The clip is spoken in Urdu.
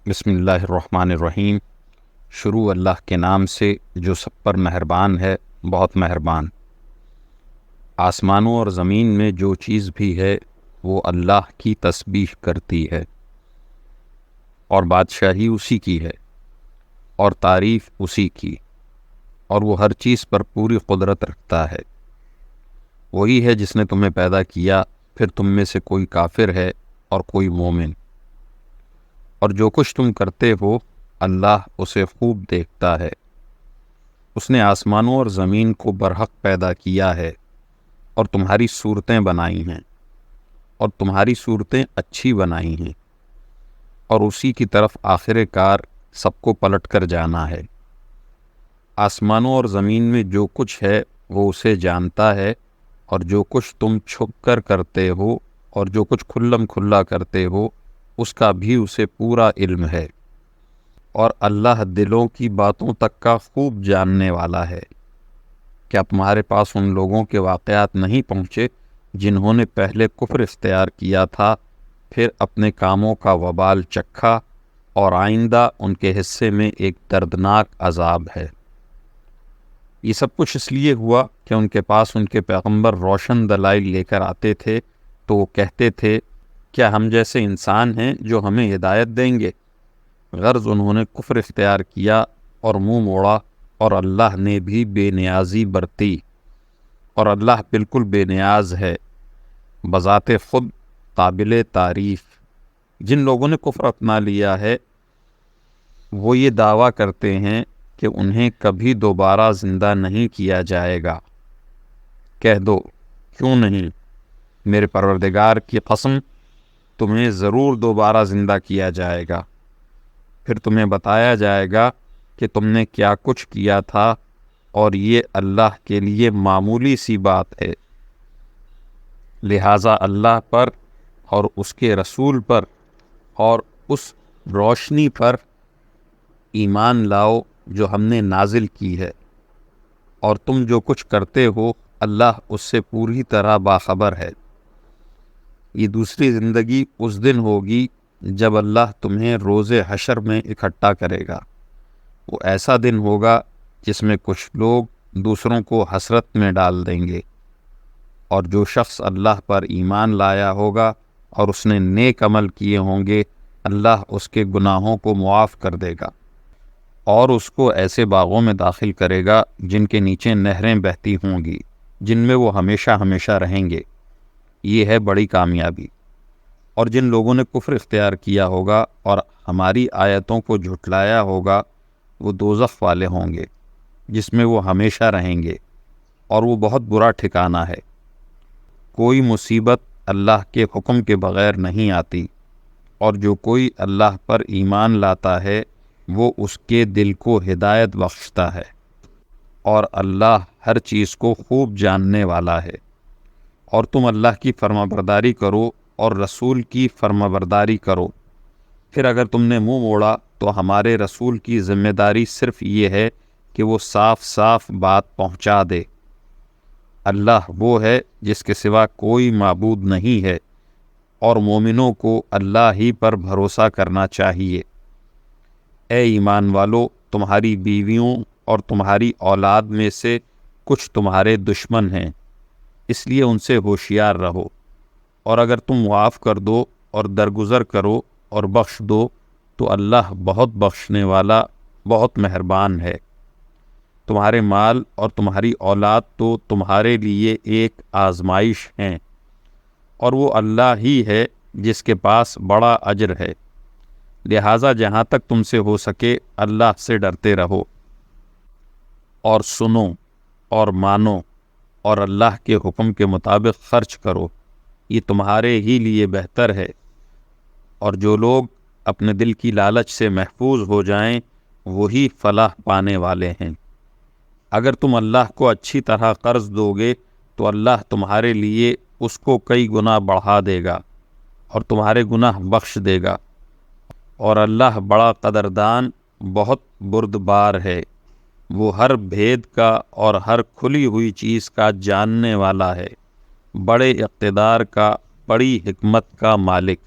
بسم اللہ الرحمن الرحیم۔ شروع اللہ کے نام سے جو سب پر مہربان ہے، بہت مہربان۔ آسمانوں اور زمین میں جو چیز بھی ہے وہ اللہ کی تسبیح کرتی ہے، اور بادشاہی اسی کی ہے، اور تعریف اسی کی، اور وہ ہر چیز پر پوری قدرت رکھتا ہے۔ وہی ہے جس نے تمہیں پیدا کیا، پھر تم میں سے کوئی کافر ہے اور کوئی مومن، اور جو کچھ تم کرتے ہو اللہ اسے خوب دیکھتا ہے۔ اس نے آسمانوں اور زمین کو برحق پیدا کیا ہے اور تمہاری صورتیں بنائی ہیں، اور تمہاری صورتیں اچھی بنائی ہیں، اور اسی کی طرف آخر کار سب کو پلٹ کر جانا ہے۔ آسمانوں اور زمین میں جو کچھ ہے وہ اسے جانتا ہے، اور جو کچھ تم چھپ کر کرتے ہو اور جو کچھ کھلم کھلا کرتے ہو اس کا بھی اسے پورا علم ہے۔ اور اللہ دلوں کی باتوں تک کا خوب جاننے والا ہے۔ کیا تمہارے پاس ان لوگوں کے واقعات نہیں پہنچے جنہوں نے پہلے کفر اختیار کیا تھا، پھر اپنے کاموں کا وبال چکھا، اور آئندہ ان کے حصے میں ایک دردناک عذاب ہے۔ یہ سب کچھ اس لیے ہوا کہ ان کے پاس ان کے پیغمبر روشن دلائل لے کر آتے تھے، تو وہ کہتے تھے کیا ہم جیسے انسان ہیں جو ہمیں ہدایت دیں گے؟ غرض انہوں نے کفر اختیار کیا اور منہ موڑا، اور اللہ نے بھی بے نیازی برتی، اور اللہ بالکل بے نیاز ہے، بذات خود قابل تعریف۔ جن لوگوں نے کفر اپنا لیا ہے وہ یہ دعویٰ کرتے ہیں کہ انہیں کبھی دوبارہ زندہ نہیں کیا جائے گا۔ کہہ دو کیوں نہیں، میرے پروردگار کی قسم تمہیں ضرور دوبارہ زندہ کیا جائے گا، پھر تمہیں بتایا جائے گا کہ تم نے کیا کچھ کیا تھا، اور یہ اللہ کے لیے معمولی سی بات ہے۔ لہٰذا اللہ پر اور اس کے رسول پر اور اس روشنی پر ایمان لاؤ جو ہم نے نازل کی ہے، اور تم جو کچھ کرتے ہو اللہ اس سے پوری طرح باخبر ہے۔ یہ دوسری زندگی اس دن ہوگی جب اللہ تمہیں روز حشر میں اکٹھا کرے گا۔ وہ ایسا دن ہوگا جس میں کچھ لوگ دوسروں کو حسرت میں ڈال دیں گے، اور جو شخص اللہ پر ایمان لایا ہوگا اور اس نے نیک عمل کیے ہوں گے اللہ اس کے گناہوں کو معاف کر دے گا، اور اس کو ایسے باغوں میں داخل کرے گا جن کے نیچے نہریں بہتی ہوں گی، جن میں وہ ہمیشہ ہمیشہ رہیں گے۔ یہ ہے بڑی کامیابی۔ اور جن لوگوں نے کفر اختیار کیا ہوگا اور ہماری آیتوں کو جھٹلایا ہوگا وہ دوزخ والے ہوں گے جس میں وہ ہمیشہ رہیں گے، اور وہ بہت برا ٹھکانہ ہے۔ کوئی مصیبت اللہ کے حکم کے بغیر نہیں آتی، اور جو کوئی اللہ پر ایمان لاتا ہے وہ اس کے دل کو ہدایت بخشتا ہے، اور اللہ ہر چیز کو خوب جاننے والا ہے۔ اور تم اللہ کی فرمانبرداری کرو اور رسول کی فرمانبرداری کرو، پھر اگر تم نے منہ موڑا تو ہمارے رسول کی ذمہ داری صرف یہ ہے کہ وہ صاف صاف بات پہنچا دے۔ اللہ وہ ہے جس کے سوا کوئی معبود نہیں ہے، اور مومنوں کو اللہ ہی پر بھروسہ کرنا چاہیے۔ اے ایمان والو، تمہاری بیویوں اور تمہاری اولاد میں سے کچھ تمہارے دشمن ہیں، اس لیے ان سے ہوشیار رہو، اور اگر تم معاف کر دو اور درگزر کرو اور بخش دو تو اللہ بہت بخشنے والا، بہت مہربان ہے۔ تمہارے مال اور تمہاری اولاد تو تمہارے لیے ایک آزمائش ہیں، اور وہ اللہ ہی ہے جس کے پاس بڑا اجر ہے۔ لہٰذا جہاں تک تم سے ہو سکے اللہ سے ڈرتے رہو، اور سنو اور مانو، اور اللہ کے حکم کے مطابق خرچ کرو، یہ تمہارے ہی لیے بہتر ہے۔ اور جو لوگ اپنے دل کی لالچ سے محفوظ ہو جائیں وہی فلاح پانے والے ہیں۔ اگر تم اللہ کو اچھی طرح قرض دو گے تو اللہ تمہارے لیے اس کو کئی گنا بڑھا دے گا اور تمہارے گناہ بخش دے گا، اور اللہ بڑا قدردان، بہت بردبار ہے۔ وہ ہر بھید کا اور ہر کھلی ہوئی چیز کا جاننے والا ہے، بڑے اقتدار کا، بڑی حکمت کا مالک۔